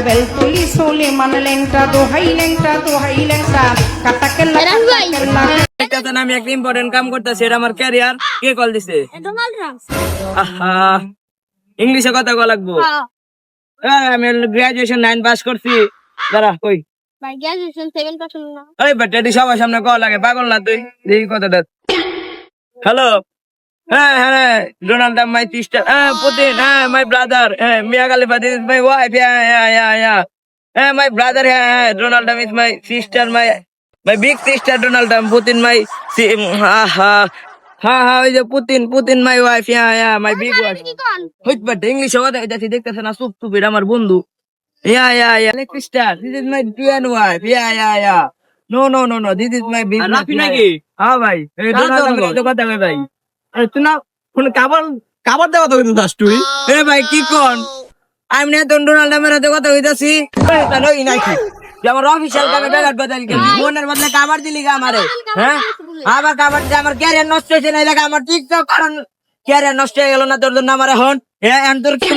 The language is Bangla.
বেলতুলি সুলেমান লেংটা দোহাই লেংটা কাটাকেল্লা দেখতেছেন আমি একটা ইম্পর্টেন্ট কাম করতেছি, এটা আমার ক্যারিয়ার। কে কল দিছে? Donald Trump. আহা, ইংলিশে কথা কওয়া লাগবো। আমি গ্রাজুয়েশন 9 পাস করছি। দাঁড়া কই ভাই গ্রাজুয়েশন 7 পাস হলো না। এই বেটা, এটি সবার সামনে কওয়া লাগে, পাগল না তুই? দেখি কথাটা। হ্যালো, হ্যাঁ হ্যাঁ, ডোনাল্ড ট্রাম্প মাই সিস্টার, হ্যাঁ পুতিন, হ্যাঁ মাই ব্রাদার, হ্যাঁ মিয়া খালিফা দিস মাই ওয়াইফ, হ্যাঁ মাই ব্রাদার, হ্যাঁ Donald Trump is my sister, my big sister Donald Trump, Putin my হ্যাঁ ওই যে Putin my wife, my big wife. হইত বাট ইংলিশে কথা কইতাছি, দেখতেছ না? চুপ এটা আমার বন্ধু। Sister, this is my twin wife. No. This is my business. Rafi নাকি? হ্যাঁ ভাই, এই ডোনাল্ড ট্রাম্পের তো কথা কই ভাই। আরে তুই না কোন কাবার দেওয়া তো কিন্তু দাস তুই। এ ভাই কি কোন? আমি না তো ডোনাল্ড ট্রাম্পের সাথে কথা কইতাছি। তাই নাকি? যে আমার অফিসিয়াল কামে ব্যাঘাত ঘটালি কেন? ফোনের বদলে কাবার দিলি গা আমারে? হ্যাঁ? আবার কাবার দিয়ে আমার ক্যারিয়ার নষ্ট হয়েছে না, এলাকা আমার টিকটক কারণ ক্যারিয়ার নষ্ট হয়ে গেল না তোর জন্য আমার এখন। হ্যাঁ, এখন তোর কি